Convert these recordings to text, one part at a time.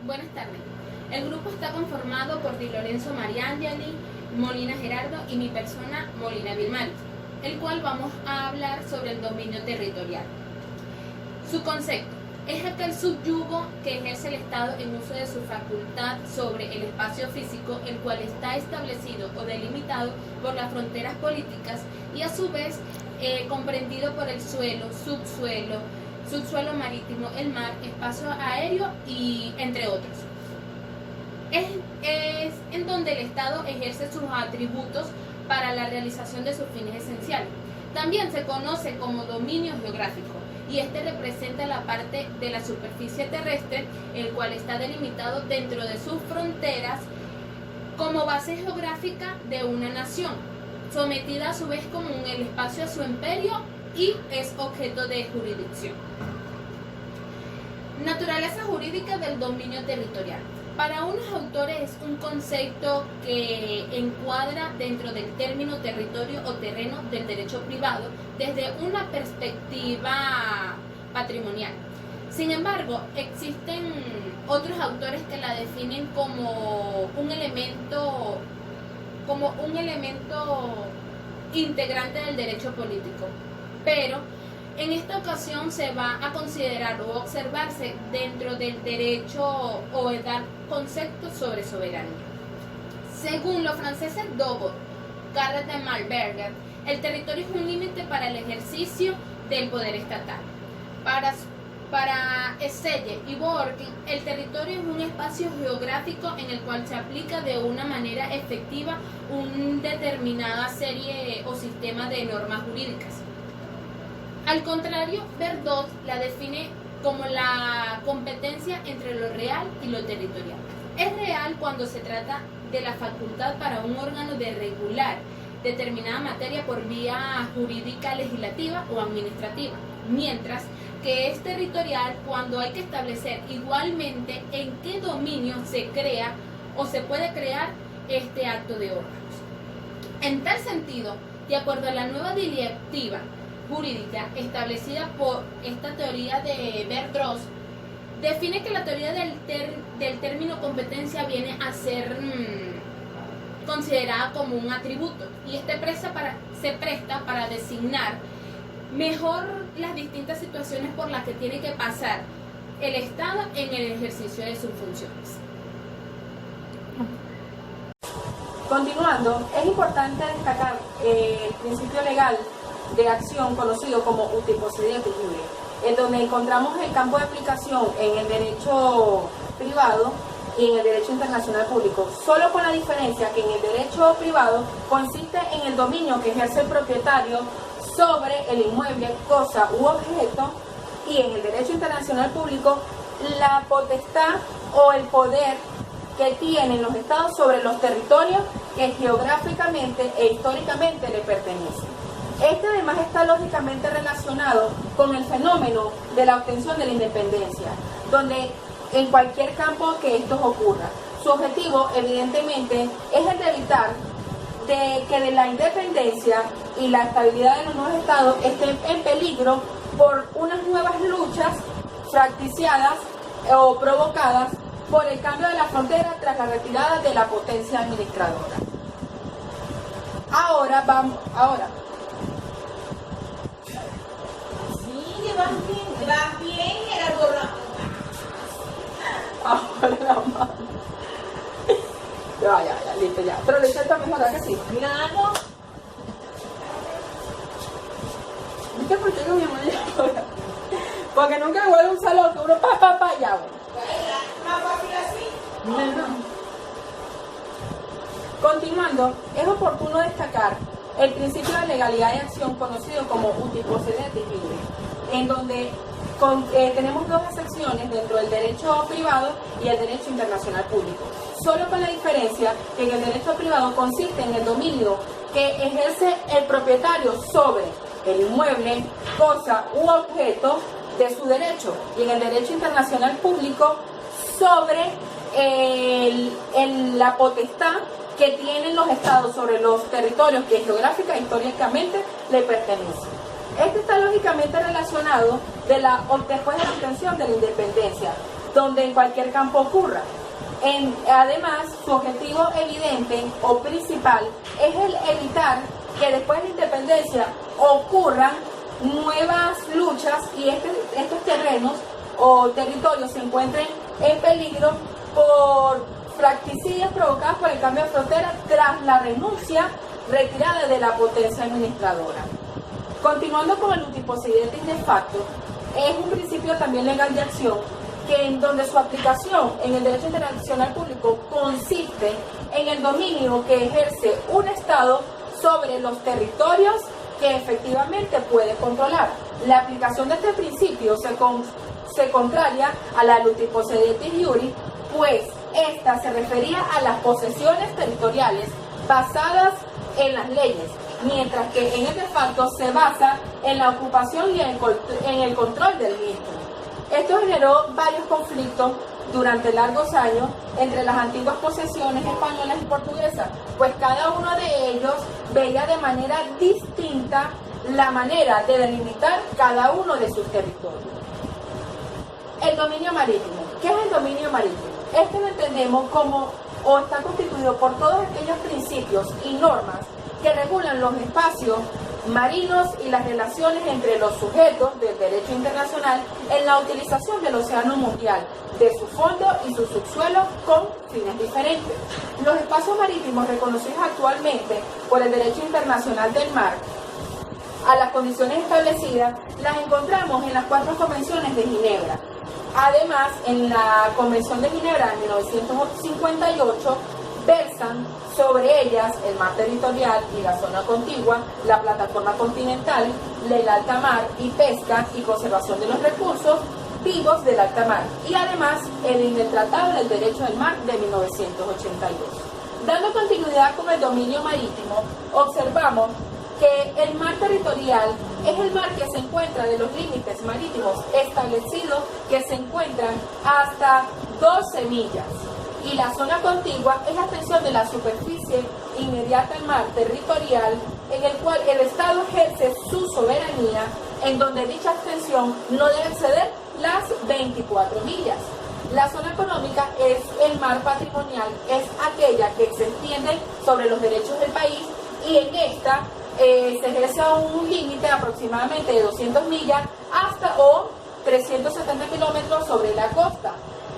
Buenas tardes. El grupo está conformado por Di Lorenzo Mariangeli, Molina Gerardo y mi persona Molina Vilmaris, el cual vamos a hablar sobre el dominio territorial. Su concepto es aquel subyugo que ejerce el Estado en uso de su facultad sobre el espacio físico, el cual está establecido o delimitado por las fronteras políticas y a su vez comprendido por el suelo, subsuelo marítimo, el mar, espacio aéreo y entre otros. Es en donde el Estado ejerce sus atributos para la realización de sus fines esenciales. También se conoce como dominio geográfico y este representa la parte de la superficie terrestre, el cual está delimitado dentro de sus fronteras como base geográfica de una nación, sometida a su vez como el espacio a su imperio y es objeto de jurisdicción. Naturaleza jurídica del dominio territorial. Para unos autores es un concepto que encuadra dentro del término territorio o terreno del derecho privado desde una perspectiva patrimonial. Sin embargo, existen otros autores que la definen como un elemento integrante del derecho político, pero en esta ocasión se va a considerar o observarse dentro del derecho o dar conceptos sobre soberanía. Según los franceses Dogot, Carles de Malberger, el territorio es un límite para el ejercicio del poder estatal. Para Esseye y Boortkin, el territorio es un espacio geográfico en el cual se aplica de una manera efectiva una determinada serie o sistema de normas jurídicas. Al contrario, Verdot la define como la competencia entre lo real y lo territorial. Es real cuando se trata de la facultad para un órgano de regular determinada materia por vía jurídica, legislativa o administrativa, mientras que es territorial cuando hay que establecer igualmente en qué dominio se crea o se puede crear este acto de órganos. En tal sentido, de acuerdo a la nueva directiva jurídica establecida por esta teoría de Verdot, define que la teoría del término competencia viene a ser considerada como un atributo y se presta para designar mejor las distintas situaciones por las que tiene que pasar el Estado en el ejercicio de sus funciones. Continuando, es importante destacar el principio legal de acción conocido como uti possidetis iure, en donde encontramos el campo de aplicación en el derecho privado y en el derecho internacional público, solo con la diferencia que en el derecho privado consiste en el dominio que ejerce el propietario sobre el inmueble, cosa u objeto, y en el derecho internacional público la potestad o el poder que tienen los estados sobre los territorios que geográficamente e históricamente le pertenecen. Este además está lógicamente relacionado con el fenómeno de la obtención de la independencia, donde en cualquier campo que esto ocurra. Su objetivo, evidentemente, es el de evitar que de la independencia y la estabilidad de los nuevos estados estén en peligro por unas nuevas luchas fracticiadas o provocadas por el cambio de la frontera tras la retirada de la potencia administradora. Ahora. Sí, vas bien, Gerardo Ramos. Ahora la mano. Ya, listo, ya. Pero lo intento mejor, ¿verdad que sí? Claro. ¿Viste por qué no me voy ahora? Porque nunca me vuelve un salón que uno pa, ya. Más fácil así. No. Continuando, es oportuno destacar el principio de legalidad de acción conocido como uti possidetis iure, en donde tenemos dos excepciones dentro del derecho privado y el derecho internacional público, solo con la diferencia que en el derecho privado consiste en el dominio que ejerce el propietario sobre el inmueble, cosa u objeto de su derecho, y en el derecho internacional público sobre la potestad que tienen los estados sobre los territorios que geográfica e históricamente le pertenecen. Este está lógicamente relacionado después de la obtención de la independencia, donde en cualquier campo ocurra. Además, su objetivo evidente o principal es el evitar que después de la independencia ocurran nuevas luchas y estos terrenos o territorios se encuentren en peligro por fratricidios provocados por el cambio de frontera tras la retirada de la potencia administradora. Continuando con el utiposidetis de facto, es un principio también legal de acción que en donde su aplicación en el derecho internacional público consiste en el dominio que ejerce un Estado sobre los territorios que efectivamente puede controlar. La aplicación de este principio se contraria a la utiposidetis iuris, pues esta se refería a las posesiones territoriales basadas en las leyes, mientras que en el de facto se basa en la ocupación y en el control del mismo. Esto generó varios conflictos durante largos años entre las antiguas posesiones españolas y portuguesas, pues cada uno de ellos veía de manera distinta la manera de delimitar cada uno de sus territorios. El dominio marítimo. ¿Qué es el dominio marítimo? Este lo entendemos como o está constituido por todos aquellos principios y normas que regulan los espacios marinos y las relaciones entre los sujetos del derecho internacional en la utilización del océano mundial, de su fondo y su subsuelo con fines diferentes. Los espacios marítimos reconocidos actualmente por el derecho internacional del mar a las condiciones establecidas las encontramos en las 4 convenciones de Ginebra. Además, en la Convención de Ginebra de 1958 versan sobre ellas el mar territorial y la zona contigua, la plataforma continental, el alta mar y pesca y conservación de los recursos vivos del alta mar, y además el Tratado del Derecho del Mar de 1982. Dando continuidad con el dominio marítimo, observamos que el mar territorial es el mar que se encuentra de los límites marítimos establecidos que se encuentran hasta 12 millas. Y la zona contigua es la extensión de la superficie inmediata al mar territorial en el cual el Estado ejerce su soberanía, en donde dicha extensión no debe exceder las 24 millas. La zona económica es el mar patrimonial, es aquella que se extiende sobre los derechos del país y en esta se ejerce un límite aproximadamente de 200 millas hasta o 370 kilómetros sobre la costa.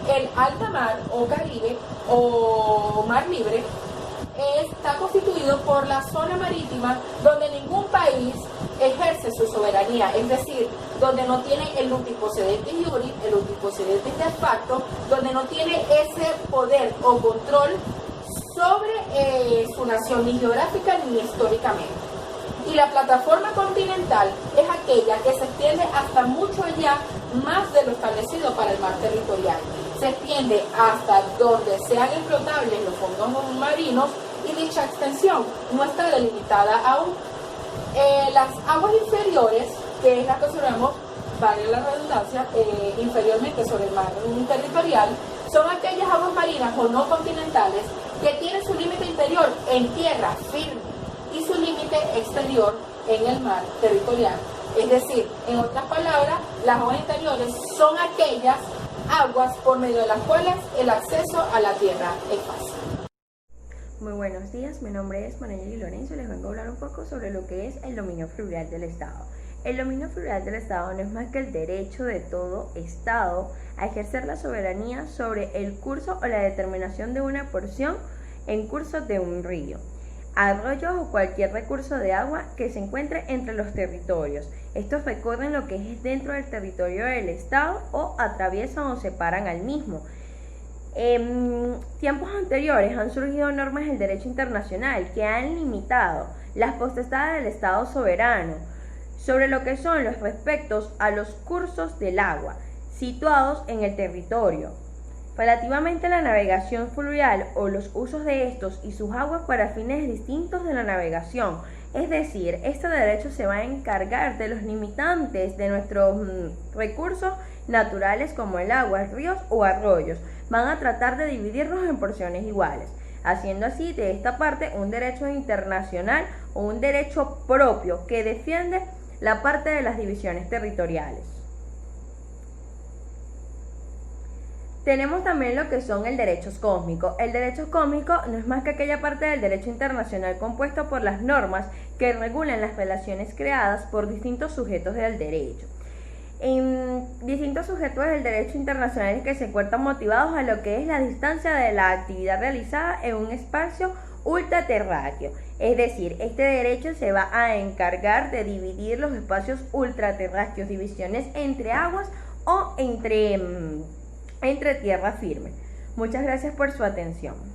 El alta mar o Caribe o mar libre está constituido por la zona marítima donde ningún país ejerce su soberanía, es decir, donde no tiene el utiposidetis iuris, el utiposidetis de facto, donde no tiene ese poder o control sobre su nación, ni geográfica ni históricamente. Y la plataforma continental es aquella que se extiende hasta mucho allá, más de lo establecido para el mar territorial. Se extiende hasta donde sean explotables los fondos marinos y dicha extensión no está delimitada aún. Las aguas inferiores, que es la que observamos, vale la redundancia, inferiormente sobre el mar territorial, son aquellas aguas marinas o no continentales que tienen su límite interior en tierra firme y su límite exterior en el mar territorial. Es decir, en otras palabras, las aguas interiores son aquellas aguas por medio de las cuales el acceso a la tierra es fácil. Muy buenos días, mi nombre es Manayeli Lorenzo y les vengo a hablar un poco sobre lo que es el dominio fluvial del Estado. El dominio fluvial del Estado no es más que el derecho de todo Estado a ejercer la soberanía sobre el curso o la determinación de una porción en curso de un río, arroyos o cualquier recurso de agua que se encuentre entre los territorios. Estos recorren lo que es dentro del territorio del Estado o atraviesan o separan al mismo. En tiempos anteriores han surgido normas del derecho internacional que han limitado las potestades del Estado soberano sobre lo que son los respectos a los cursos del agua situados en el territorio, relativamente a la navegación fluvial o los usos de estos y sus aguas para fines distintos de la navegación. Es decir, este derecho se va a encargar de los limitantes de nuestros recursos naturales como el agua, ríos o arroyos. Van a tratar de dividirlos en porciones iguales, haciendo así de esta parte un derecho internacional o un derecho propio que defiende la parte de las divisiones territoriales. Tenemos también lo que son el derecho cósmico. El derecho cósmico no es más que aquella parte del derecho internacional compuesto por las normas que regulan las relaciones creadas por distintos sujetos del derecho. En distintos sujetos del derecho internacional que se encuentran motivados a lo que es la distancia de la actividad realizada en un espacio ultraterráqueo. Es decir, este derecho se va a encargar de dividir los espacios ultraterráqueos, divisiones entre aguas o entre tierra firme. Muchas gracias por su atención.